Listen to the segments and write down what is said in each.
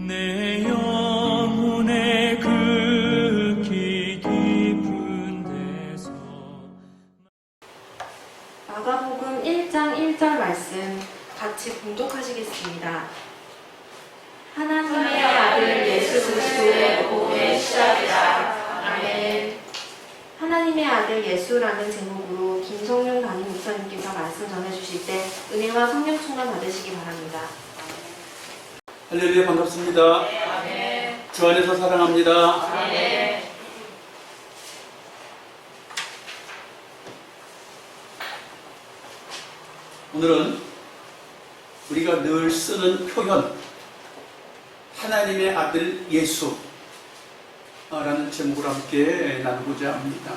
내 영혼의 극히 깊은 데서. 마가복음 1장 1절 말씀 같이 봉독하시겠습니다. 하나님의 아들 예수 그리스도의 복음의 시작이다. 아멘. 하나님의 아들 예수라는 제목으로 김성용 담임 목사님께서 말씀 전해주실 때 은혜와 성령 충만 받으시기 바랍니다. 할렐루야, 반갑습니다. 아멘. 주 안에서 사랑합니다. 아멘. 오늘은 우리가 늘 쓰는 표현, 하나님의 아들 예수라는 제목으로 함께 나누고자 합니다.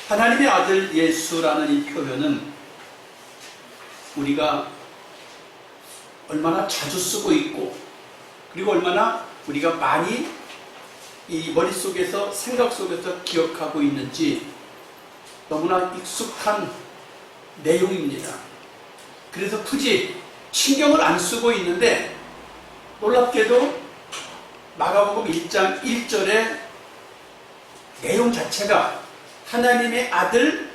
하나님의 아들 예수라는 이 표현은 우리가 얼마나 자주 쓰고 있고, 그리고 얼마나 우리가 많이 이 머릿속에서, 생각 속에서 기억하고 있는지 너무나 익숙한 내용입니다. 그래서 굳이 신경을 안 쓰고 있는데, 놀랍게도 마가복음 1장 1절의 내용 자체가 하나님의 아들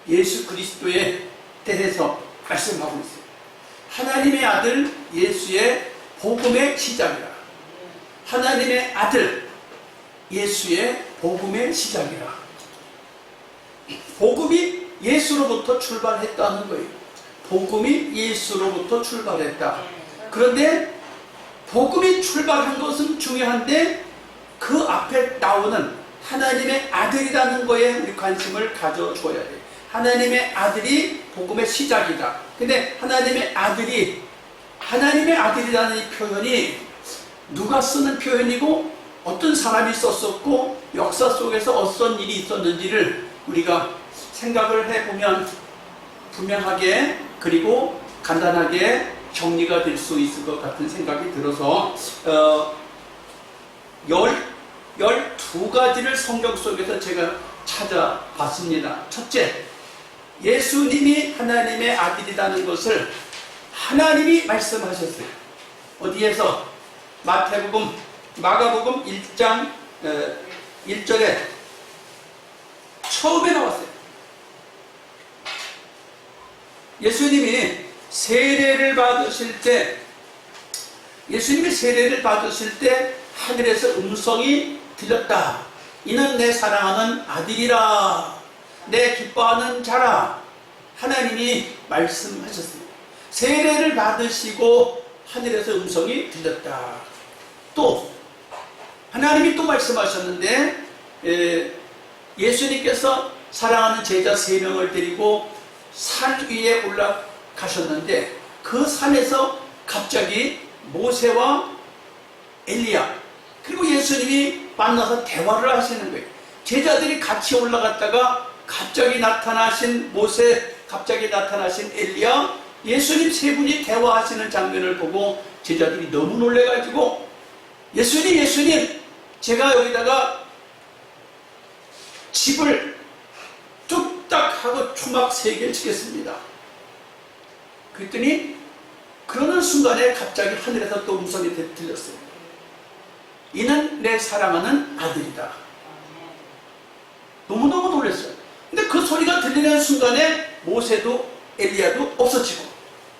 예수 그리스도에 대해서 말씀하고 있어요. 하나님의 아들 예수의 복음의 시작이라. 하나님의 아들 예수의 복음의 시작이라. 복음이 예수로부터 출발했다는 거예요. 복음이 예수로부터 출발했다. 그런데 복음이 출발한 것은 중요한데 그 앞에 나오는 하나님의 아들이라는 거에 우리 관심을 가져줘야 돼요. 하나님의 아들이 복음의 시작이다. 근데 하나님의 아들이라는 이 표현이 누가 쓰는 표현이고 어떤 사람이 썼었고 역사 속에서 어떤 일이 있었는지를 우리가 생각을 해보면 분명하게 그리고 간단하게 정리가 될 수 있을 것 같은 생각이 들어서 12가지를 성경 속에서 제가 찾아봤습니다. 첫째, 예수님이 하나님의 아들이라는 것을 하나님이 말씀하셨어요. 어디에서? 마가복음 1장 1절에 처음에 나왔어요. 예수님이 세례를 받으실 때 하늘에서 음성이 들렸다. 이는 내 사랑하는 아들이라, 내 기뻐하는 자라. 하나님이 말씀하셨습니다. 세례를 받으시고 하늘에서 음성이 들렸다. 또 하나님이 또 말씀하셨는데, 예수님께서 사랑하는 제자 3명을 데리고 산 위에 올라가셨는데 그 산에서 갑자기 모세와 엘리야 그리고 예수님이 만나서 대화를 하시는 거예요. 제자들이 같이 올라갔다가 갑자기 나타나신 모세, 갑자기 나타나신 엘리야, 예수님 세 분이 대화하시는 장면을 보고 제자들이 너무 놀래가지고 예수님, 제가 여기다가 집을 뚝딱 하고 초막 3개를 짓겠습니다. 그랬더니 그러는 순간에 갑자기 하늘에서 또 음성이 들렸어요. 이는 내 사랑하는 아들이다. 너무너무 놀랐어요. 근데 그 소리가 들리는 순간에 모세도 엘리야도 없어지고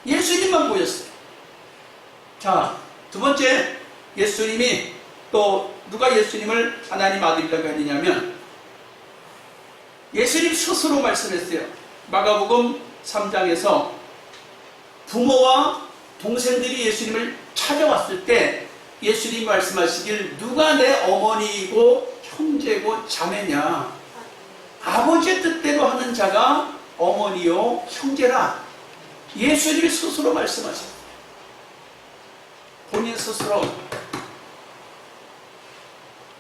예수님만 보였어요. 자, 두 번째, 예수님이 또 누가 예수님을 하나님 아들이라고 했느냐면 예수님 스스로 말씀했어요. 마가복음 3장에서 부모와 동생들이 예수님을 찾아왔을 때 예수님이 말씀하시길, 누가 내 어머니이고 형제고 자매냐? 아버지의 뜻대로 하는 자가 어머니요 형제라. 예수님이 스스로 말씀하셨어요. 본인 스스로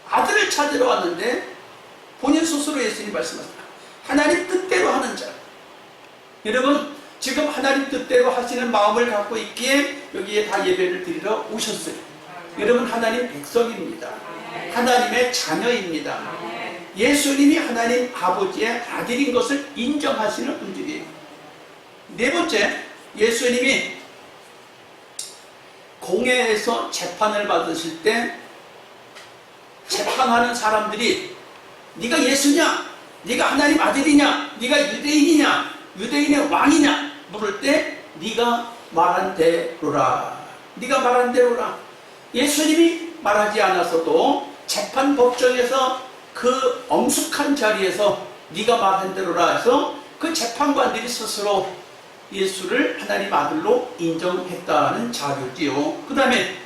아들을 찾으러 왔는데 본인 스스로 예수님이 말씀하셨어요. 하나님 뜻대로 하는 자. 여러분, 지금 하나님 뜻대로 하시는 마음을 갖고 있기에 여기에 다 예배를 드리러 오셨어요. 여러분, 하나님 백성입니다. 하나님의 자녀입니다. 예수님이 하나님 아버지의 아들인 것을 인정하시는 분들이에요. 네 번째, 예수님이 공회에서 재판을 받으실 때 재판하는 사람들이 네가 예수냐? 네가 하나님 아들이냐? 네가 유대인이냐? 유대인의 왕이냐? 물을 때 네가 말한 대로라. 네가 말한 대로라. 예수님이 말하지 않았어도 재판 법정에서 그 엄숙한 자리에서 네가 말한 대로라 해서 그 재판관들이 스스로 예수를 하나님 아들로 인정했다는 자료지요. 그 다음에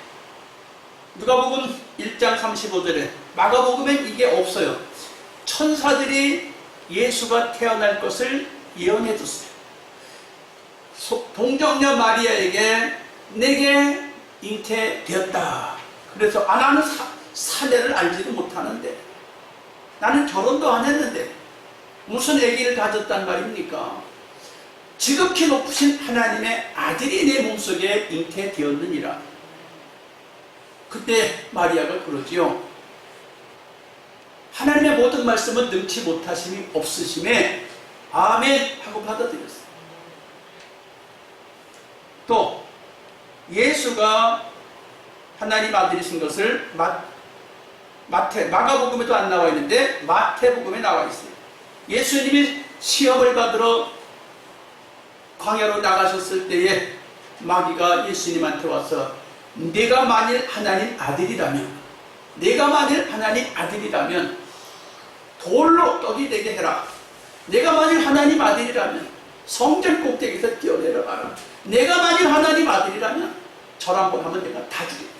누가복음 1장 35절에 마가복음엔 이게 없어요. 천사들이 예수가 태어날 것을 예언해 줬어요. 동정녀 마리아에게 내게 잉태되었다. 그래서 나는 사내를 알지도 못하는데 나는 결혼도 안 했는데 무슨 아기를 가졌단 말입니까? 지극히 높으신 하나님의 아들이 내 몸속에 잉태되었느니라. 그때 마리아가 그러지요. 하나님의 모든 말씀은 능치 못하심이 없으심에 아멘 하고 받아들였어요. 또 예수가 하나님 아들이신 것을 마가복음에도 안 나와 있는데 마태복음에 나와 있어요. 예수님이 시험을 받으러 광야로 나가셨을 때에 마귀가 예수님한테 와서 내가 만일 하나님 아들이라면 돌로 떡이 되게 해라. 내가 만일 하나님 아들이라면 성전 꼭대기에서 뛰어내려가라. 내가 만일 하나님 아들이라면 절 한번 하면 내가 다 주겠다.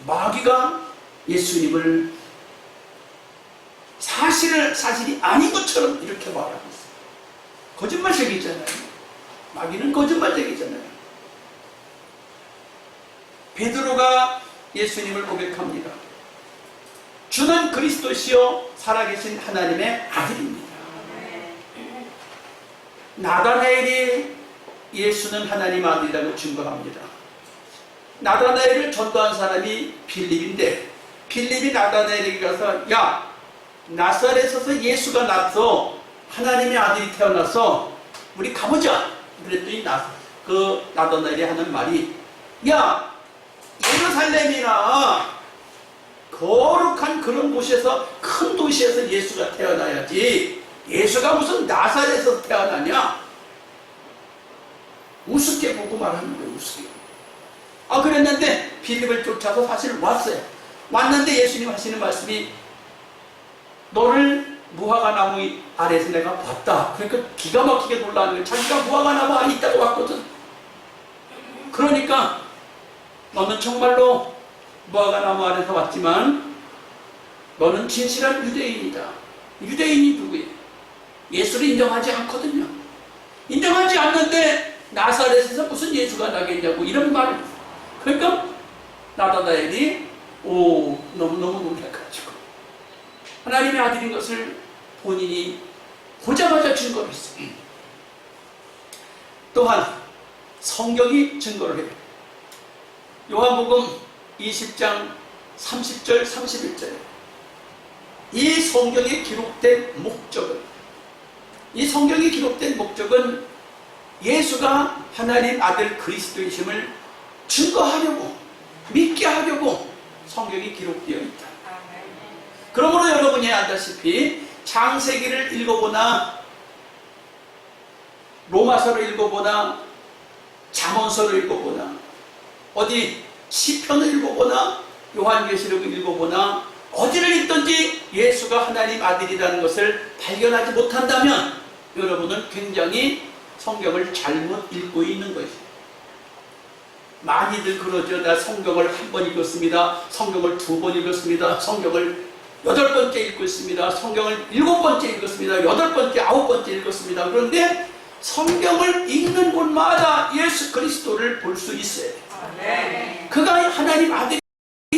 마귀가 예수님을 사실이 아닌 것처럼 이렇게 말하고 있어요. 거짓말쟁이잖아요. 마귀는 거짓말쟁이잖아요. 베드로가 예수님을 고백합니다. 주는 그리스도시요 살아계신 하나님의 아들입니다. 나다나엘이 예수는 하나님 아들이라고 증거합니다. 나다나엘을 전도한 사람이 빌립인데 빌립이 나다나엘에게 가서 야 나사렛에서 예수가 나서 하나님의 아들이 태어나서 우리 가보자. 그랬더니 나다나엘이 하는 말이 야 예루살렘이나 거룩한 그런 곳에서 큰 도시에서 예수가 태어나야지 예수가 무슨 나사렛에서 태어나냐. 우습게 보고 말하는 거예요. 우습게. 그랬는데 빌립을 쫓아서 사실 왔어요. 왔는데 예수님 하시는 말씀이 너를 무화과나무 아래에서 내가 봤다. 그러니까 기가 막히게 놀라는 거예요. 자기가 무화과나무 안에 있다고 왔거든. 그러니까 너는 정말로 무화과나무 아래에서 왔지만 너는 진실한 유대인이다. 유대인이 누구예요? 예수를 인정하지 않거든요. 인정하지 않는데 나사렛에서 무슨 예수가 나겠냐고 이런 말을 했어요. 그러니까 나다나엘이 너무너무 놀라가지고 하나님의 아들인 것을 본인이 보자마자 증거를 했어요. 또한 성경이 증거를 해요. 요한복음 20장 30절 31절 이 성경에 기록된 목적은 예수가 하나님 아들 그리스도이심을 증거하려고 믿게 하려고 성경이 기록되어 있다. 그러므로 여러분이 알다시피 창세기를 읽어보나 로마서를 읽어보나 잠언서를 읽어보나 어디 시편을 읽어보나 요한계시록을 읽어보나 어디를 읽든지 예수가 하나님 아들이라는 것을 발견하지 못한다면 여러분은 굉장히 성경을 잘못 읽고 있는 것이에요. 많이들 그러죠. 나 성경을 한 번 읽었습니다. 성경을 2번 읽었습니다. 성경을 8번째 읽고 있습니다. 성경을 7번째 읽었습니다. 8번째, 9번째 읽었습니다. 그런데 성경을 읽는 곳마다 예수 그리스도를 볼 수 있어요. 그가 하나님 아들인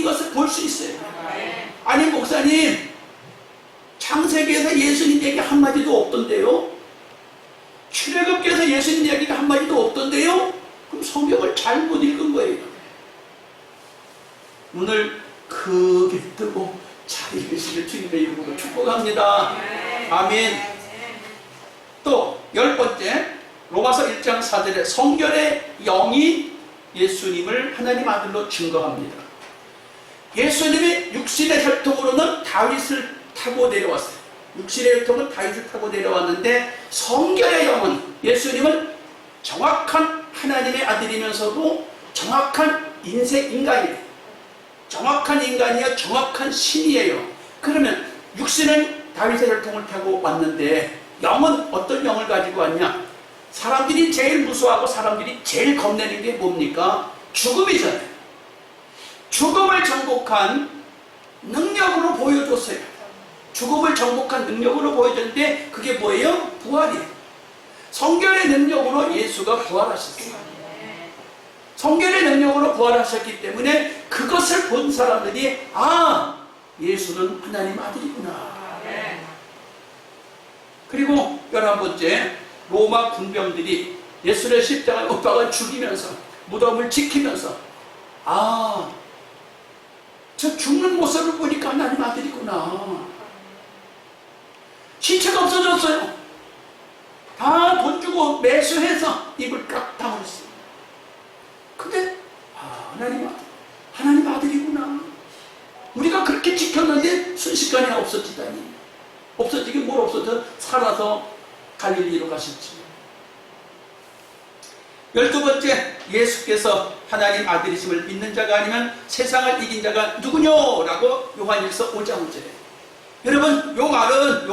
것을 볼 수 있어요. 아니 목사님 창세기에서 예수님 얘기 한마디도 없던데요? 출애굽기에서 예수님 얘기가 한마디도 없던데요? 그럼 성경을 잘못 읽은 거예요. 눈을 크게 뜨고 잘 읽으시길 주님의 이름으로 축복합니다. 아멘. 또 10번째 로마서 1장 4절에 성결의 영이 예수님을 하나님 아들로 증거합니다. 예수님이 육신의 혈통으로는 다윗을 타고 내려왔어요. 육신의 혈통은 다윗을 타고 내려왔는데 성결의 영은 예수님은 정확한 하나님의 아들이면서도 정확한 인간이에요. 정확한 인간이요, 정확한 신이에요. 그러면 육신은 다윗의 혈통을 타고 왔는데 영은 어떤 영을 가지고 왔냐? 사람들이 제일 무서워하고 사람들이 제일 겁내는 게 뭡니까? 죽음이잖아요. 죽음을 정복한 능력으로 보여줬어요. 죽음을 정복한 능력으로 보여줬는데 그게 뭐예요? 부활이에요. 성결의 능력으로 예수가 부활하셨어요. 성결의 능력으로 부활하셨기 때문에 그것을 본 사람들이 예수는 하나님 아들이구나. 그리고 11번째, 로마 군병들이 예수를 십자가에 못 박아 죽이면서 무덤을 지키면서 저 죽는 모습을 보니까 하나님 아들이구나. 신체가 없어졌어요. 다 돈 주고 매수해서 입을 깍 다물었어요. 근데 하나님 아들이구나. 우리가 그렇게 지켰는데 순식간에 없어지다니. 없어지긴 뭘 없어져? 살아서 갈릴리로 가셨지. 12번째, 예수께서 하나님 아들이심을 믿는 자가 아니면 세상을 이긴 자가 누구뇨? 라고 요한일서 5장 5절에. 여러분, 요 말은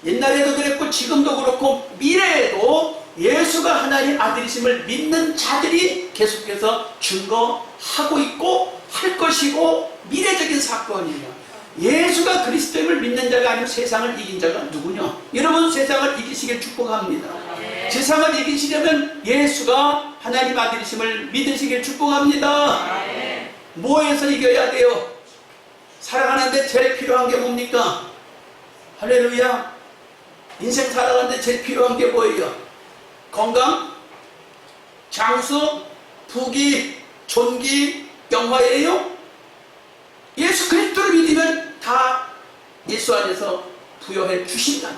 옛날에도 그랬고 지금도 그렇고 미래에도 예수가 하나님 아들이심을 믿는 자들이 계속해서 증거하고 있고 할 것이고 미래적인 사건이에요. 예수가 그리스도임을 믿는 자가 아니면 세상을 이긴 자가 누구냐? 여러분, 세상을 이기시길 축복합니다. 세상을 이기시려면 예수가 하나님 아들이심을 믿으시길 축복합니다. 뭐에서 이겨야 돼요? 살아가는데 제일 필요한 게 뭡니까? 할렐루야. 인생 살아가는데 제일 필요한 게 뭐예요? 건강, 장수, 부귀, 존귀, 영화예요? 예수 그리스도를 믿으면 다 예수 안에서 부여해 주신다.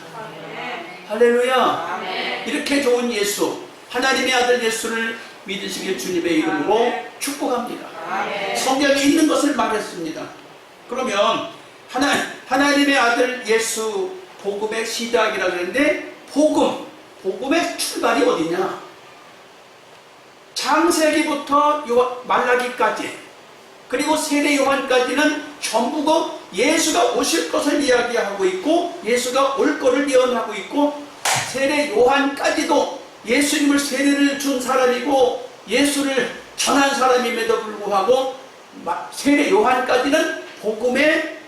할렐루야. 이렇게 좋은 예수, 하나님의 아들 예수를 믿으시길 주님의 이름으로 축복합니다. 성경에 있는 것을 말했습니다. 그러면 하나님의 아들 예수 복음의 시작이라고 했는데 복음의 출발이 어디냐? 창세기부터 말라기까지 그리고 세례 요한까지는 전부가 예수가 오실 것을 이야기하고 있고 예수가 올 것을 예언하고 있고 세례 요한까지도 예수님을 세례를 준 사람이고 예수를 전한 사람임에도 불구하고 세례 요한까지는 복음의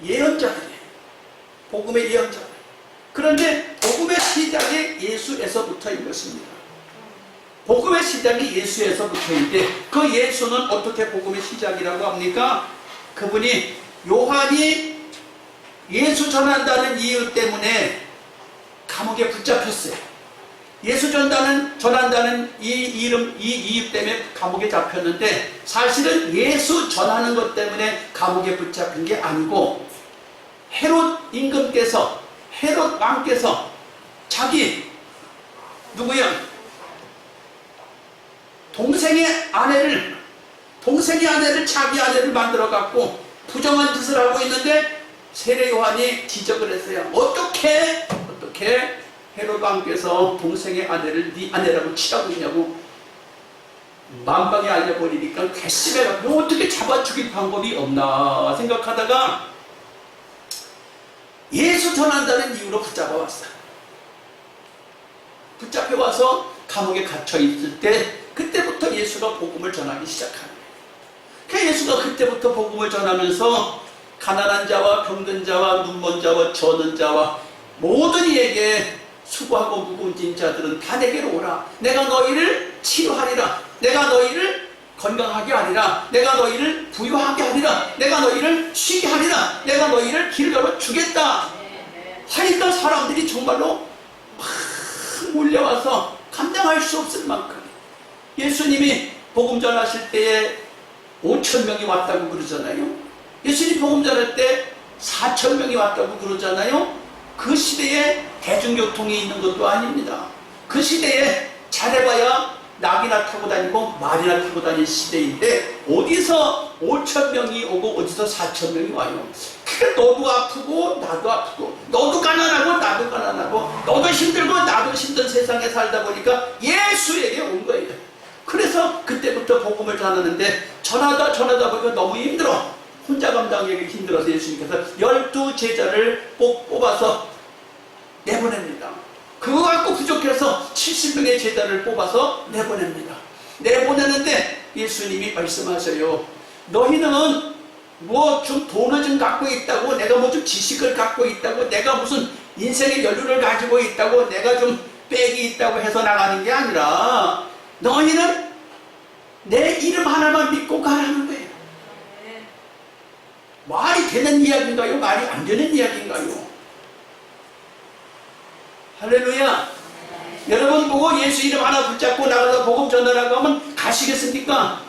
예언자들이에요. 복음의 예언자. 그런데 복음의 시작이 예수에서부터인 것입니다. 복음의 시작이 예수에서부터인데 그 예수는 어떻게 복음의 시작이라고 합니까? 그분이 요한이 예수 전한다는 이유 때문에 감옥에 붙잡혔어요. 예수 전한다는 이 이유 때문에 감옥에 잡혔는데 사실은 예수 전하는 것 때문에 감옥에 붙잡힌 게 아니고 헤롯 임금께서 헤롯 왕께서 자기 누구야? 동생의 아내를 자기 아내를 만들어 갖고 부정한 짓을 하고 있는데 세례 요한이 지적을 했어요. 어떻게 헤롯 왕께서 동생의 아내를 네 아내라고 치라고 있냐고 만방에 알려버리니까 괘씸해가지고 어떻게 잡아 죽일 방법이 없나 생각하다가 예수 전한다는 이유로 붙잡아왔어요. 붙잡혀와서 감옥에 갇혀있을 때 그때부터 예수가 복음을 전하기 시작합니다. 예수가 그때부터 복음을 전하면서 가난한 자와 병든 자와 눈먼 자와 저는 자와 모든 이에게 수고하고 무거운 자들은 다 내게로 오라. 내가 너희를 치료하리라. 내가 너희를 건강하게 하리라. 내가 너희를 부유하게 하리라. 내가 너희를 쉬게 하리라. 내가 너희를 길을 열어 주겠다. 하니까 사람들이 정말로 막 몰려와서 감당할 수 없을 만큼 예수님이 복음 전하실 때에 5,000명이 왔다고 그러잖아요. 예수님 복음 전할 때 4,000명이 왔다고 그러잖아요. 그 시대에 대중교통이 있는 것도 아닙니다. 그 시대에 잘해봐야 낙이나 타고 다니고 말이나 타고 다니는 시대인데 어디서 5천 명이 오고 어디서 4천 명이 와요. 그러니까 너도 아프고 나도 아프고 너도 가난하고 나도 가난하고 너도 힘들고 나도 힘든 세상에 살다 보니까 예수에게 온 거예요. 그래서 그때부터 복음을 전하는데 전하다 보니까 너무 힘들어. 혼자 감당하기 힘들어서 예수님께서 12제자를 꼭 뽑아서 내보냅니다. 그거 갖고 부족해서 70명의 제자를 뽑아서 내보냅니다. 내보내는데 예수님이 말씀하셔요. 너희는 뭐 좀 돈을 좀 갖고 있다고, 내가 뭐 좀 지식을 갖고 있다고, 내가 무슨 인생의 연륜을 가지고 있다고, 내가 좀 빽이 있다고 해서 나가는 게 아니라 너희는 내 이름 하나만 믿고 가라는 거예요. 말이 되는 이야기인가요? 말이 안 되는 이야기인가요? 할렐루야. 여러분 보고 예수 이름 하나 붙잡고 나가서 복음 전하라고 하면 가시겠습니까?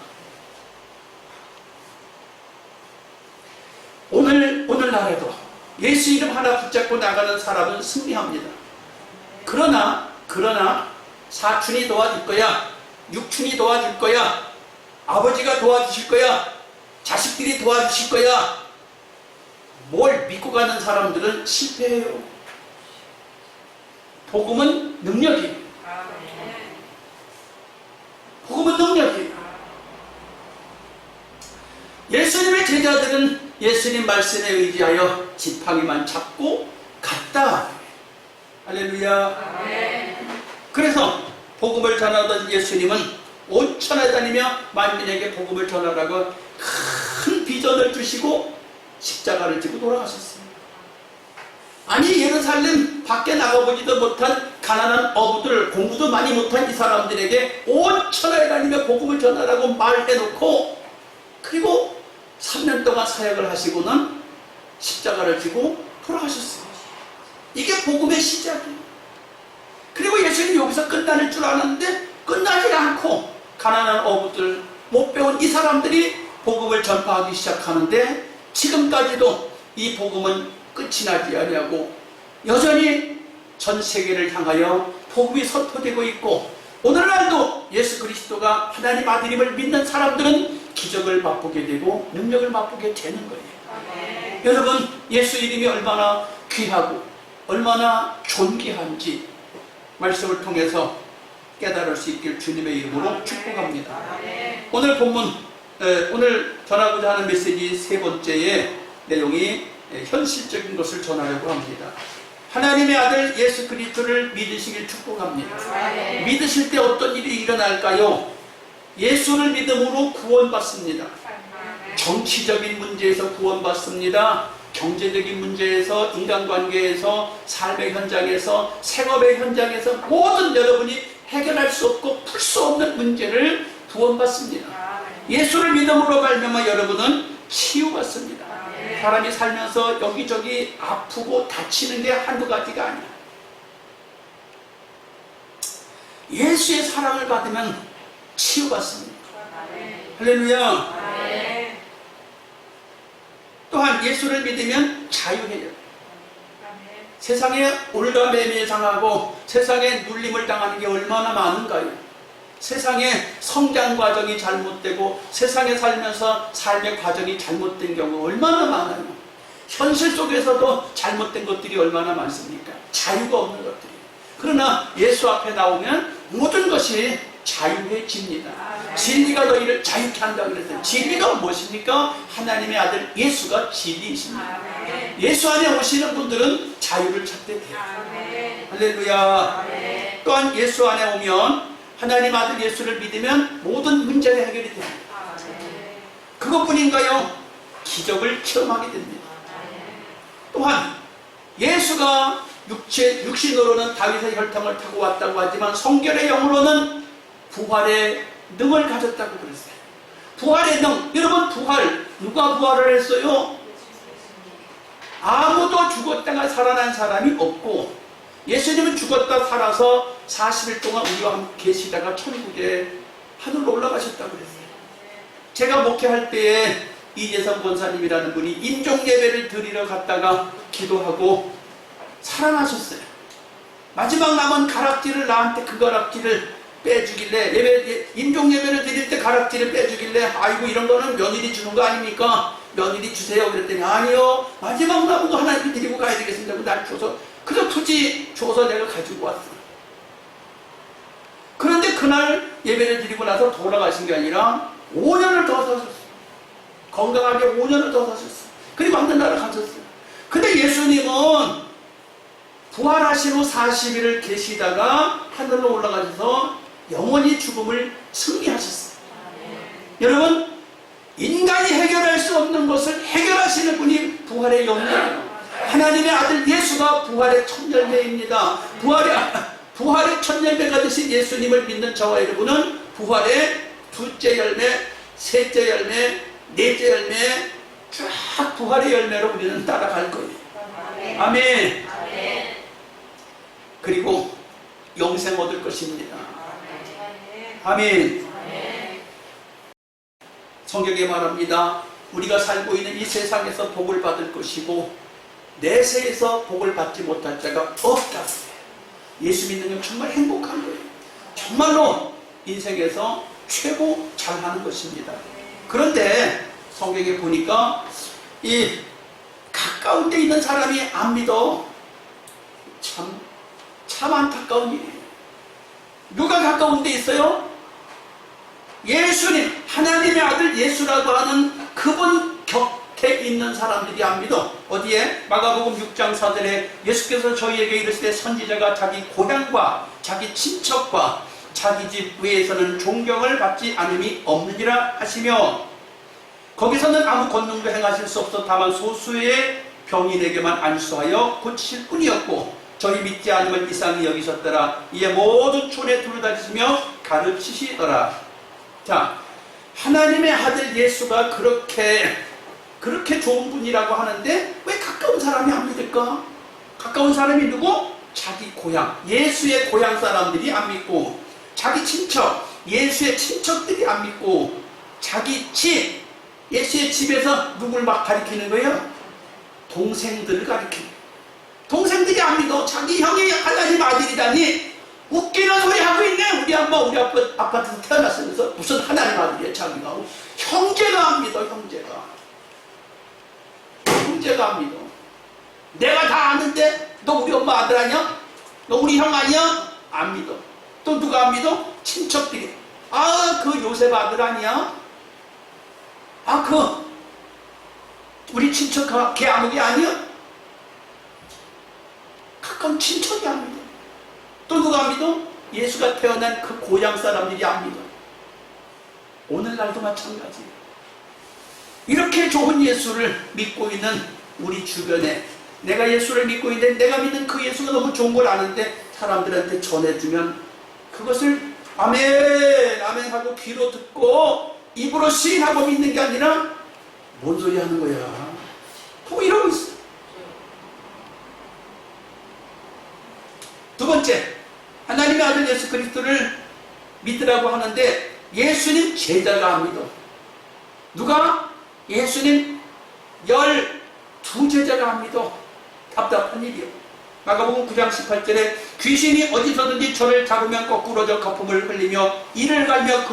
오늘날에도 예수 이름 하나 붙잡고 나가는 사람은 승리합니다. 그러나 사촌이 도와줄 거야, 육촌이 도와줄 거야, 아버지가 도와주실 거야, 자식들이 도와주실 거야, 뭘 믿고 가는 사람들은 실패해요. 복음은 능력이에요. 복음은 능력이에요. 예수님의 제자들은 예수님 말씀에 의지하여 지팡이만 잡고 갔다. 할렐루야. 그래서 복음을 전하던 예수님은 온 천하에 다니며 만민에게 복음을 전하라고 큰 비전을 주시고 십자가를 지고 돌아가셨습니다. 아니 예루살렘 밖에 나가보지도 못한 가난한 어부들, 공부도 많이 못한 이 사람들에게 온 천하에 다니며 복음을 전하라고 말해놓고 그리고 3년 동안 사역을 하시고는 십자가를 지고 돌아가셨어요. 이게 복음의 시작이에요. 그리고 예수님이 여기서 끝날 줄 알았는데 끝나지 않고 가난한 어부들, 못 배운 이 사람들이 복음을 전파하기 시작하는데 지금까지도 이 복음은 끝이 나지 아니하고 여전히 전 세계를 향하여 복음이 선포되고 있고 오늘날도 예수 그리스도가 하나님 아들임을 믿는 사람들은 기적을 맛보게 되고 능력을 맛보게 되는 거예요. 여러분 예수 이름이 얼마나 귀하고 얼마나 존귀한지 말씀을 통해서 깨달을 수 있길 주님의 이름으로 축복합니다. 오늘 본문 오늘 전하고자 하는 메시지 세 번째의 내용이 현실적인 것을 전하려고 합니다. 하나님의 아들 예수 그리스도를 믿으시길 축복합니다. 믿으실 때 어떤 일이 일어날까요? 예수를 믿음으로 구원받습니다. 정치적인 문제에서 구원받습니다. 경제적인 문제에서, 인간관계에서, 삶의 현장에서, 생업의 현장에서 모든 여러분이 해결할 수 없고 풀 수 없는 문제를 구원받습니다. 예수를 믿음으로 말미암아 여러분은 치유받습니다. 사람이 살면서 여기저기 아프고 다치는 게 한두 가지가 아니야. 예수의 사랑을 받으면 치유받습니다. 할렐루야. 또한 예수를 믿으면 자유해요. 세상에 올가매매 당하고 세상에 눌림을 당하는 게 얼마나 많은가요? 세상에 성장 과정이 잘못되고 세상에 살면서 삶의 과정이 잘못된 경우 얼마나 많아요. 현실 속에서도 잘못된 것들이 얼마나 많습니까? 자유가 없는 것들이. 그러나 예수 앞에 나오면 모든 것이 자유해집니다. 진리가 너희를 자유케 한다고 그랬어요. 진리가 무엇입니까? 하나님의 아들 예수가 진리이십니다. 예수 안에 오시는 분들은 자유를 찾게 돼요. 할렐루야. 또한 예수 안에 오면 하나님 아들 예수를 믿으면 모든 문제가 해결이 됩니다. 그것뿐인가요? 기적을 체험하게 됩니다. 또한 예수가 육신으로는 다윗의 혈통을 타고 왔다고 하지만 성결의 영으로는 부활의 능을 가졌다고 그랬어요. 부활의 능. 여러분 부활 누가 부활을 했어요? 아무도 죽었다가 살아난 사람이 없고 예수님은 죽었다 살아서 40일 동안 우리와 함께 계시다가 천국에 하늘로 올라가셨다고 그랬어요. 제가 목회할 때에 이재성 권사님이라는 분이 인종 예배를 드리러 갔다가 기도하고 살아나셨어요. 마지막 남은 가락지를 나한테 그 가락지를 빼주길래 임종 예배를 드릴 때 가락지를 빼주길래 아이고 이런 거는 며느리 주는 거 아닙니까? 며느리 주세요. 그랬더니 아니요 마지막 남은 거 하나님 드리고 가야 되겠습니다. 날 줘서 그저 굳이 줘서 내가 가지고 왔어. 그런데 그날 예배를 드리고 나서 돌아가신 게 아니라 5년을 더 사셨어. 건강하게 5년을 더 사셨어. 그리고 하늘나라 가셨어요. 근데 예수님은 부활하신 후 40일을 계시다가 하늘로 올라가셔서 영원히 죽음을 승리하셨어요. 여러분, 인간이 해결할 수 없는 것을 해결하시는 분이 부활의 영이에요. 하나님의 아들 예수가 부활의 첫 열매입니다. 부활의 첫 열매가 되신 예수님을 믿는 저와 여러분은 부활의 둘째 열매, 셋째 열매, 넷째 열매, 쫙 부활의 열매로 우리는 따라갈 거예요. 아멘. 그리고 영생 얻을 것입니다. 아멘. 성경에 말합니다. 우리가 살고 있는 이 세상에서 복을 받을 것이고 내세에서 복을 받지 못할 자가 없다. 예수 믿는 건 정말 행복한 거예요. 정말로 인생에서 최고 잘하는 것입니다. 그런데 성경에 보니까 이 가까운 데 있는 사람이 안 믿어. 참 안타까운 일이에요. 누가 가까운 데 있어요? 예수님, 하나님의 아들 예수라고 하는 그분 곁에 있는 사람들이 안 믿어. 어디에? 마가복음 6장 4절에 예수께서 저희에게 이르시되 선지자가 자기 고향과 자기 친척과 자기 집 외에서는 존경을 받지 않음이 없느니라 하시며, 거기서는 아무 권능도 행하실 수 없어 다만 소수의 병인에게만 안수하여 고치실 뿐이었고 저희 믿지 않음을 이상히 여기셨더라. 이에 모든 촌에 두루다니시며 가르치시더라. 자, 하나님의 아들 예수가 그렇게 좋은 분이라고 하는데 왜 가까운 사람이 안 믿을까? 가까운 사람이 누구? 자기 고향, 예수의 고향 사람들이 안 믿고, 자기 친척, 예수의 친척들이 안 믿고, 자기 집, 예수의 집에서 누굴 막 가리키는 거예요? 동생들을 가리키는 거예요. 동생들이 안 믿어. 자기 형이 하나님 아들이다니 웃기는 소리 하고 있네. 우리 엄마 우리 아빠한테서 태어났으면서 무슨 하나님 아들이야 자기가. 형제가 안 믿어. 형제가 안 믿어. 내가 다 아는데 너 우리 엄마 아들 아니야? 너 우리 형 아니야? 안 믿어. 또 누가 안 믿어? 친척들이. 아, 그 요셉 아들 아니야? 아, 우리 친척 걔 아무개 아니야? 가까운 친척이 안 믿어. 또 누가 안 믿어? 예수가 태어난 그 고향 사람들이 안 믿어. 오늘날도 마찬가지예요. 이렇게 좋은 예수를 믿고 있는 우리 주변에, 내가 예수를 믿고 있는데 내가 믿는 그 예수가 너무 좋은 걸 아는데 사람들한테 전해주면 그것을 아멘 아멘 하고 귀로 듣고 입으로 시인하고 믿는 게 아니라 뭔 소리 하는 거야. 보고 이러고 있어. 두 번째, 하나님의 아들 예수 그리스도를 믿으라고 하는데 예수님 제자가 안 믿어. 누가? 예수님 12제자가 안 믿어. 답답한 일이요. 마가복음 9장 18절에 귀신이 어디서든지 저를 잡으면 거꾸로져 거품을 흘리며 이를 갈며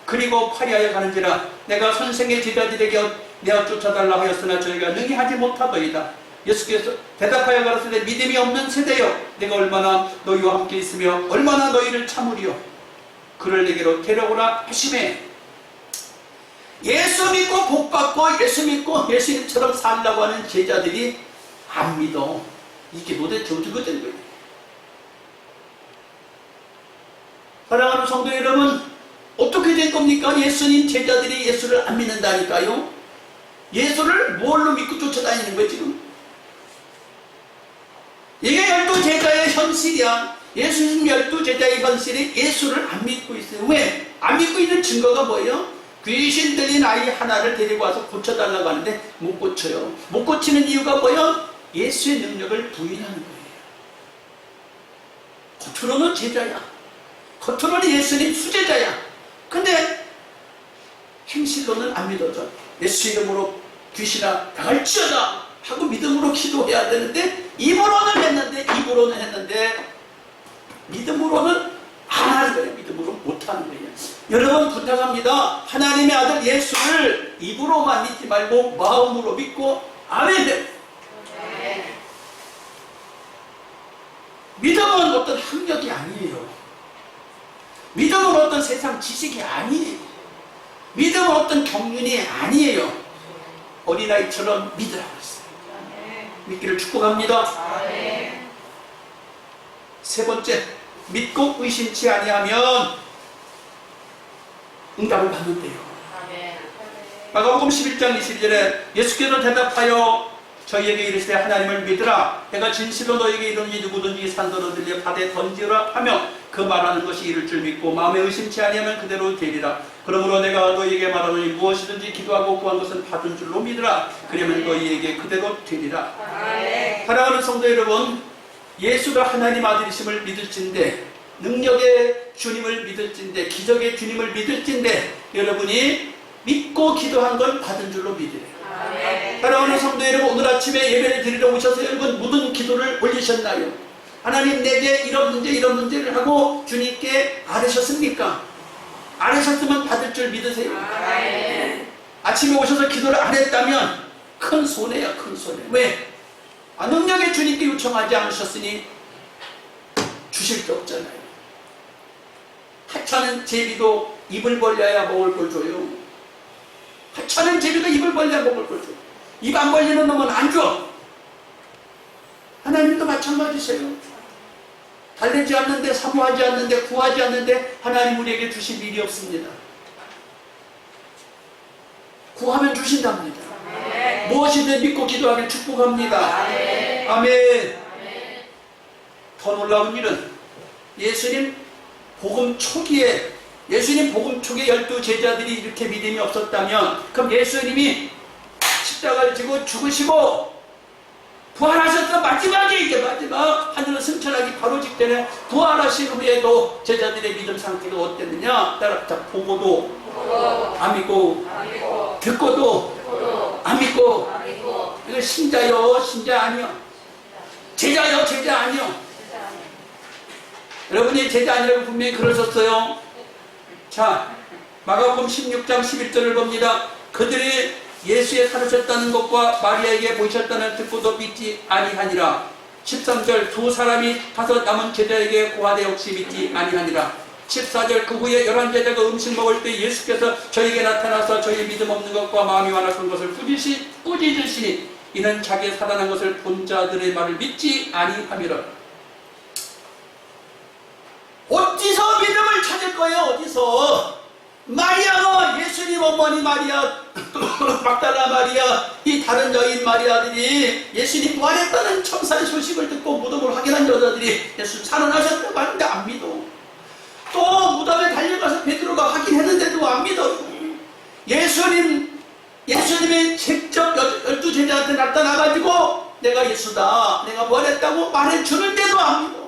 그리고 파리하여 가는지라 내가 선생의 제자들에게 내어 쫓아달라 하였으나 저희가 능히 하지 못하더이다. 예수께서 대답하여 가라사대 믿음이 없는 세대여 내가 얼마나 너희와 함께 있으며 얼마나 너희를 참으리요. 그를 내게로 데려오라 하시매. 예수 믿고 복 받고 예수 믿고 예수님처럼 살라고 하는 제자들이 안 믿어. 이게 도대체 어떻게 된 거예요? 사랑하는 성도 여러분, 어떻게 된 겁니까? 예수님 제자들이 예수를 안 믿는다니까요. 예수를 뭘로 믿고 쫓아다니는 거예요 지금? 이게 12제자의 현실이야. 예수님 12제자의 현실이 예수를 안 믿고 있어요. 왜? 안 믿고 있는 증거가 뭐예요? 귀신 들린 아이 하나를 데리고 와서 고쳐달라고 하는데 못 고쳐요. 못 고치는 이유가 뭐예요? 예수의 능력을 부인하는 거예요. 겉으로는 제자야. 겉으로는 예수님 수제자야. 근데 행실로는 안 믿어져. 예수 이름으로 귀신아 나갈지어다 하고 믿음으로 기도해야 되는데 입으로는 했는데 믿음으로는 안 하는 거예요. 믿음으로 입으로 못하는 거예요. 여러분 부탁합니다. 하나님의 아들 예수를 입으로만 믿지 말고 마음으로 믿고 아멘. 믿음은 어떤 학력이 아니에요. 믿음은 어떤 세상 지식이 아니에요. 믿음은 어떤 경륜이 아니에요. 어린아이처럼 믿으라고 했어요. 믿기를 축복합니다. 세 번째, 믿고 의심치 아니하면 응답을 받는데요. 마가복음 11장 22절에 예수께서 대답하여 저희에게 이르시되 하나님을 믿으라. 내가 진실로 너에게 이르노니 누구든지 산더러 들려 바다에 던지라 하며 그 말하는 것이 이를 줄 믿고 마음에 의심치 아니하면 그대로 되리라. 그러므로 내가 너희에게 말하노니 무엇이든지 기도하고 구한 것은 받은 줄로 믿으라. 그러면 너희에게 그대로 되리라. 사랑하는 성도 여러분, 예수가 하나님 아들이심을 믿을진데, 능력의 주님을 믿을진데, 기적의 주님을 믿을진데, 여러분이 믿고 기도한 걸 받은 줄로 믿으래요. 사랑하는 성도 여러분, 오늘 아침에 예배를 드리러 오셔서 여러분 무슨 기도를 올리셨나요? 하나님 내게 이런 문제를 하고 주님께 아뢰셨습니까? 아뢰셨으면 받을 줄 믿으세요. 아침에 오셔서 기도를 안 했다면 큰 손해야, 큰 손해. 왜? 능력의 주님께 요청하지 않으셨으니 주실 게 없잖아요. 하찮은 제비도 입을 벌려야 먹을 걸 줘요. 하찮은 제비도 입을 벌려야 먹을 걸 줘. 입 안 벌리는 놈은 안 줘. 하나님도 마찬가지세요. 달래지 않는데, 사모하지 않는데, 구하지 않는데 하나님 우리에게 주실 일이 없습니다. 구하면 주신답니다. 무엇이든 믿고 기도하길 축복합니다. 아멘. 더 놀라운 일은 예수님 복음 초기에 12 제자들이 이렇게 믿음이 없었다면, 그럼 예수님이 십자가를 지고 죽으시고 부활하셨던 마지막에, 이제 마지막 하늘을 승천하기 바로 직전에 부활하신 후에도 제자들의 믿음 상태가 어땠느냐? 따라서 보고도 안 믿고, 듣고도 안 믿고. 이거 신자요, 신자 아니요? 제자요, 제자 아니요? 여러분이 제자 아니라고 분명히 그러셨어요. 자, 마가복음 16장 11절을 봅니다. 그들이 예수의 살으셨다는 것과 마리아에게 보이셨다는 듣고도 믿지 아니하니라. 13절, 두 사람이 가서 남은 제자에게 고하되 역시 믿지 아니하니라. 14절, 그 후에 11제자가 음식 먹을 때 예수께서 저에게 나타나서 저희 믿음 없는 것과 마음이 완악한 것을 꾸짖으시니 이는 자기의 살아난 것을 본 자들의 말을 믿지 아니함이라. 어디서 믿음을 찾을 거예요? 어디서? 마리아가, 예수님 어머니 마리아, 막달라 마리아, 이 다른 여인 마리아들이 예수님 부활했다는 첨사의 소식을 듣고 무덤을 확인한 여자들이 예수 살아나셨다고 하는데 안 믿어. 또 무덤에 달려가서 베드로가 확인했는데도 안 믿어. 예수님의 직접 12 제자한테 나타나가지고 내가 예수다, 내가 부활했다고 말해주는데도 안 믿어.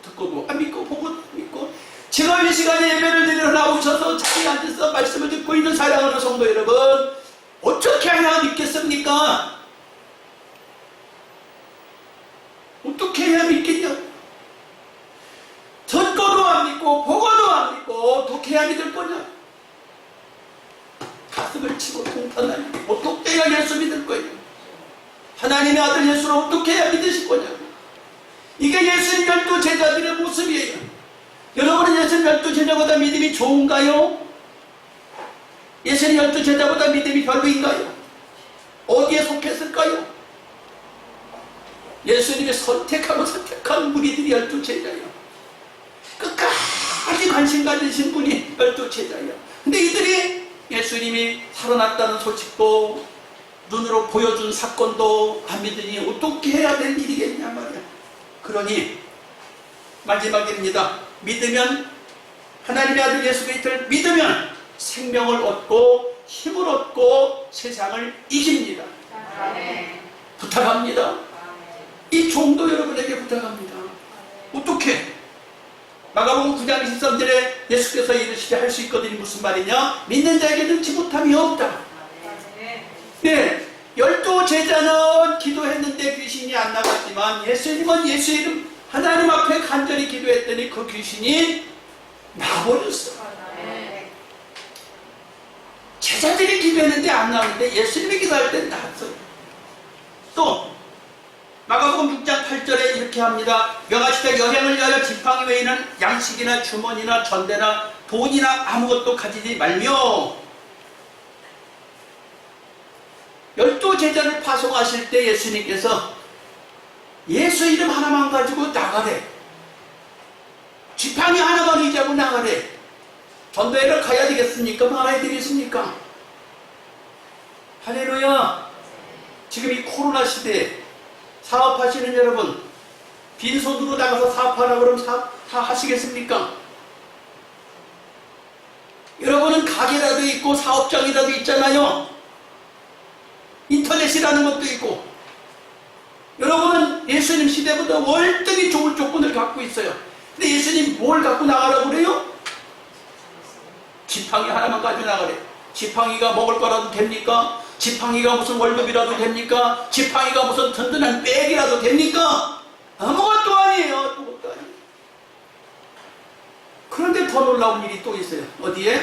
듣고도 안 믿고, 보고도 안 믿고. 지금 이 시간에 예배를 드리러 나오셔서 자기 앉아서 말씀을 듣고 있는 사랑하는 성도 여러분, 어떻게 해야 믿겠습니까? 어떻게 해야 믿겠냐? 듣고도 안 믿고, 보고도 안 믿고, 어떻게 해야 믿을 거냐? 가슴을 치고 통탄하니 어떻게 해야 예수 믿을 거냐? 하나님의 아들 예수를 어떻게 해야 믿으실 거냐? 이게 예수님 12 제자들의 모습이에요. 여러분은 예수님 12 제자보다 믿음이 좋은가요? 예수님 12 제자보다 믿음이 별로인가요? 어디에 속했을까요? 예수님이 선택한 무리들이 12 제자예요. 끝까지 관심 가지신 분이 12 제자예요. 근데 이들이 예수님이 살아났다는 소식도, 눈으로 보여준 사건도 안 믿으니 어떻게 해야 될 일이겠냐 말이야. 그러니 마지막입니다. 믿으면, 하나님의 아들 예수 그리스도를 믿으면 생명을 얻고 힘을 얻고 세상을 이깁니다. 부탁합니다. 이 종도 여러분에게 부탁합니다. 어떻게? 마가복음 9장 23절에 예수께서 이르시되 할 수 있거든요. 무슨 말이냐? 믿는 자에게 능치 못함이 없다. 네, 12 제자는 기도했는데 귀신이 안 나갔지만 예수님은 예수 이름 하나님 앞에 간절히 기도했더니 그 귀신이 나버렸어. 제자들이 기도했는데 안 나오는데 예수님이 기도할 때 나왔어요. 또 마가복음 6장 8절에 이렇게 합니다. 명하시되 여행을 위하여 지팡이 외에는 양식이나 주머니나 전대나 돈이나 아무것도 가지지 말며 12 제자를 파송하실 때 예수님께서 예수 이름 하나만 가지고 나가래. 지팡이 하나만 의지하고 나가래. 전도회를 가야 되겠습니까? 말아야 되겠습니까? 할렐루야. 지금 이 코로나 시대에 사업하시는 여러분, 빈손으로 나가서 사업하라고 그러면 다 하시겠습니까? 여러분은 가게라도 있고 사업장이라도 있잖아요. 인터넷이라는 것도 있고. 여러분은 예수님 시대보다 월등히 좋은 조건을 갖고 있어요. 근데 예수님 뭘 갖고 나가라고 그래요? 지팡이 하나만 가지고 나가래. 지팡이가 먹을 거라도 됩니까? 지팡이가 무슨 월급이라도 됩니까? 지팡이가 무슨 든든한 백이라도 됩니까? 아무것도 아니에요. 아무것도 아니에요. 그런데 더 놀라운 일이 또 있어요. 어디에?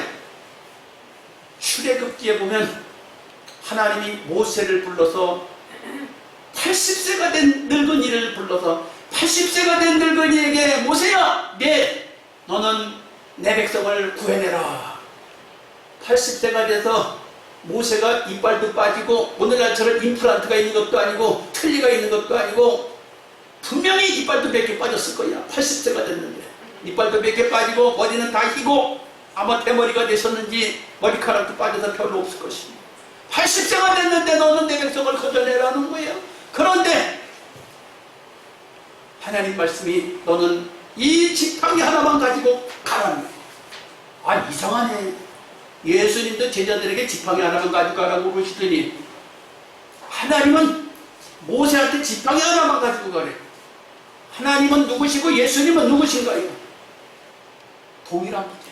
출애굽기에 보면 하나님이 모세를 불러서 80세가 된 늙은이를 불러서 80세가 된 늙은이에게 모세야, 너는 내 백성을 구해내라. 80세가 돼서 모세가 이빨도 빠지고 오늘날처럼 임플란트가 있는 것도 아니고 틀니가 있는 것도 아니고 분명히 이빨도 몇 개 빠졌을 거야. 80세가 됐는데 이빨도 몇 개 빠지고 머리는 다 희고 아마 대머리가 되셨는지 머리카락도 빠져서 별로 없을 것입니다. 80세가 됐는데 너는 내 백성을 거절해라는 거예요. 그런데 하나님 말씀이 너는 이 지팡이 하나만 가지고 가라는 거예요. 아, 이상하네. 예수님도 제자들에게 지팡이 하나만 가지고 가라고 그러시더니 하나님은 모세한테 지팡이 하나만 가지고 가래. 하나님은 누구시고 예수님은 누구신가요? 동일한 문제.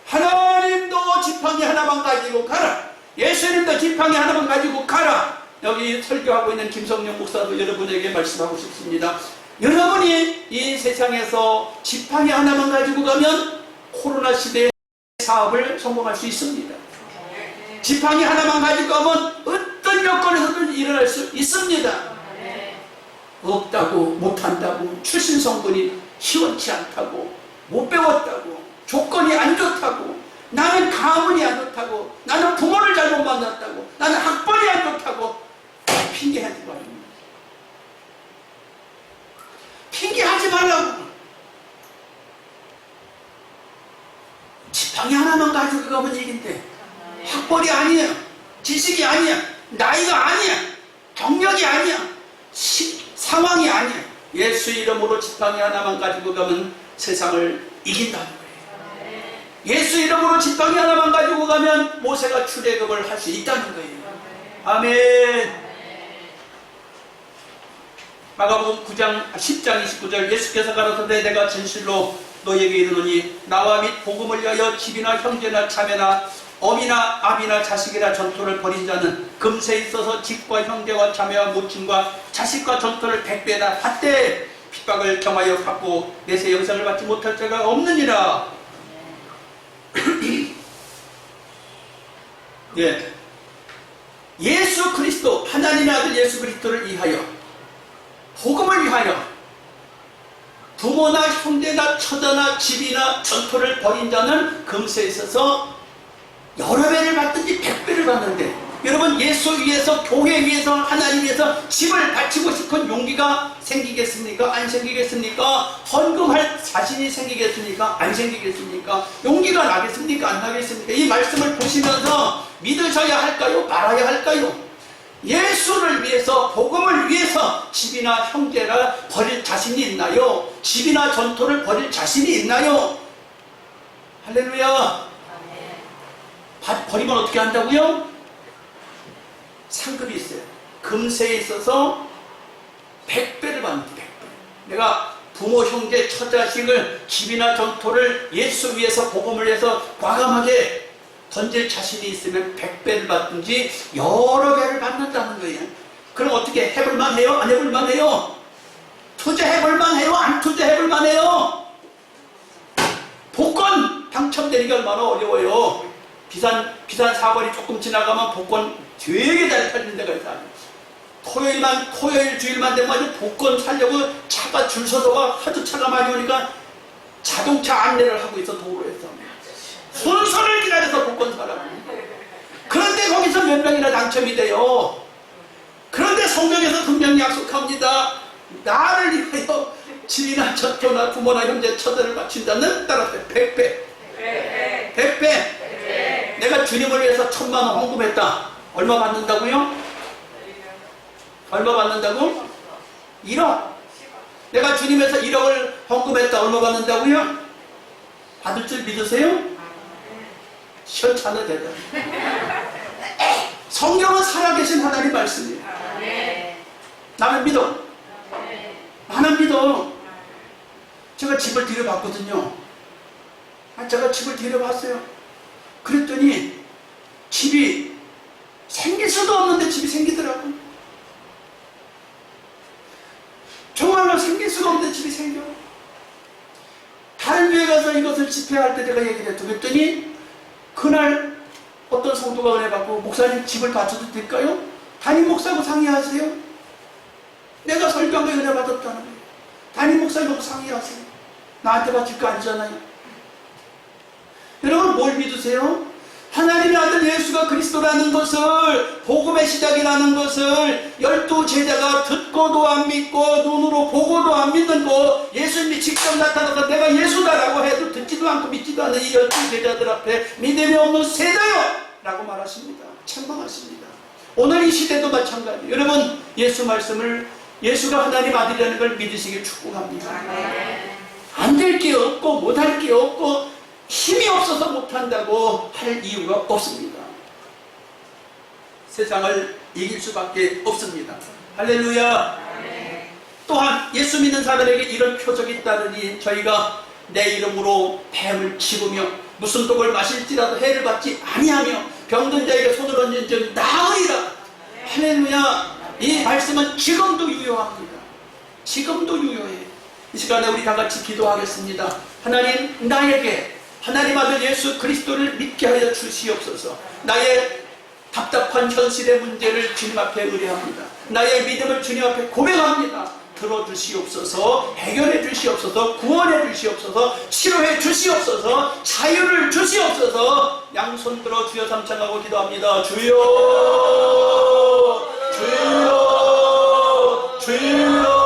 하나님도 지팡이 하나만 가지고 가라. 예수님도 지팡이 하나만 가지고 가라. 여기 설교하고 있는 김성령 목사도 여러분에게 말씀하고 싶습니다. 여러분이 이 세상에서 지팡이 하나만 가지고 가면 코로나 시대에 사업을 성공할 수 있습니다. 지팡이 하나만 가지고 가면 어떤 여건에서든 일어날 수 있습니다. 없다고, 못한다고, 출신 성분이 시원치 않다고, 못 배웠다고, 조건이 안 좋다고, 나는 가문이 안 좋다고, 나는 부모를 잘못 만났다고, 나는 학벌이 안 좋다고 핑계하지 말라고. 핑계하지 말라고. 지팡이 하나만 가지고 가면 얘긴데 학벌이 아니야, 지식이 아니야, 나이가 아니야, 경력이 아니야, 상황이 아니야. 예수 이름으로 지팡이 하나만 가지고 가면 세상을 이긴다는 거예요. 예수 이름으로 지팡이 하나만 가지고 가면 모세가 출애굽을 할 수 있다는 거예요. 아멘. 마가복음 10장 29절 예수께서 가라사대 내가 진실로 너에게 이르노니 나와 및 복음을 위하여 집이나 형제나 자매나 어미나 아비나 자식이나 전토를 벌인 자는 금세에 있어서 집과 형제와 자매와 모친과 자식과 전토를 100배나 받되 핍박을 경하여 받고 내세 영생을 받지 못할 자가 없느니라. 예. 예수 그리스도 하나님의 아들 예수 그리스도를 위하여 복음을 위하여 부모나 형제나 처자나 집이나 전토를 벌인 자는 금세에 있어서 여러 배를 받든지 100배를 받는데 여러분 예수 위해서 교회 위해서 하나님 위해서 집을 바치고 싶은 용기가 생기겠습니까? 안 생기겠습니까? 헌금할 자신이 생기겠습니까? 안 생기겠습니까? 용기가 나겠습니까? 안 나겠습니까? 이 말씀을 보시면서 믿으셔야 할까요? 말아야 할까요? 예수를 위해서 복음을 위해서 집이나 형제를 버릴 자신이 있나요? 집이나 전토를 버릴 자신이 있나요? 할렐루야. 버리면 어떻게 한다고요? 상급이 있어요. 금세에 있어서 100배를 받는 100배. 내가 부모, 형제, 처자식을 집이나 전토를 예수 위해서 복음을 위해서 과감하게 던질 자신이 있으면 100배를 받든지 여러 배를 받는다는 거예요. 그럼 어떻게 해볼만 해요? 안 해볼만 해요? 투자해볼만 해요? 안 투자해볼만 해요? 복권 당첨되는 게 얼마나 어려워요. 비싼 사거리 조금 지나가면 복권 되게 잘 팔리는 데가 있어요. 토요일 주일만 되면 아주 복권 사려고 차가 줄 서서가 하도 차가 많이 오니까 자동차 안내를 하고 있어, 도로에서. 순서를 기다려서 복권 사라고. 그런데 거기서 몇 명이나 당첨이 돼요. 그런데 성경에서 분명히 약속합니다. 나를 위하여 집이나 젖토나 부모나 형제 처자를 바친다는 따라서 100배. 100배. 내가 주님을 위해서 1000만 원 헌금했다. 얼마 받는다고요? 얼마 받는다고? 1억. 내가 주님에서 1억을 헌금했다. 얼마 받는다고요? 받을 줄 믿으세요? 시원찮아 대단. 성경은 살아계신 하나님 말씀이에요. 나는 믿어. 나는 믿어. 제가 집을 들여봤거든요. 제가 집을 들여봤어요. 그랬더니 집이 생길 수도 없는데 집이 생기더라고. 정말로 생길 수가 없는데 집이 생겨. 다른 교회 가서 이것을 집회할 때 내가 얘기를 했죠. 그랬더니 그날 어떤 성도가 은혜 받고, 목사님 집을 바쳐도 될까요? 담임 목사하고 상의하세요. 내가 설교한 거에 은혜 받았다는 거예요. 담임 목사님하고 상의하세요. 나한테 바칠 거 아니잖아요. 여러분 뭘 믿으세요? 하나님의 아들 예수가 그리스도라는 것을, 복음의 시작이라는 것을 12 제자가 듣고도 안 믿고 눈으로 보고도 안 믿는 거, 예수님이 직접 나타나서 내가 예수다라고 해도 듣지도 않고 믿지도 않는 이 12 제자들 앞에 믿음이 없는 세대요! 라고 말하십니다. 책망하십니다. 오늘 이 시대도 마찬가지예요. 여러분 예수 말씀을, 예수가 하나님 아들이라는 걸 믿으시길 축복합니다. 안 될 게 없고 못할 게 없고 힘이 없어서 못한다고 할 이유가 없습니다. 세상을 이길 수밖에 없습니다. 할렐루야. 또한 예수 믿는 사람에게 이런 표적이 있다느니 저희가 내 이름으로 뱀을 치우며 무슨 독을 마실지라도 해를 받지 아니하며 병든 자에게 손을 얹은 즉 나으리라. 할렐루야. 이 말씀은 지금도 유효합니다. 지금도 유효해. 이 시간에 우리 다 같이 기도하겠습니다. 하나님, 나에게 하나님 아들 예수 그리스도를 믿게 하여 주시옵소서. 나의 답답한 현실의 문제를 주님 앞에 의뢰합니다. 나의 믿음을 주님 앞에 고백합니다. 들어주시옵소서, 해결해 주시옵소서, 구원해 주시옵소서, 치료해 주시옵소서, 자유를 주시옵소서. 양손 들어 주여 삼창하고 기도합니다. 주여, 주여, 주여.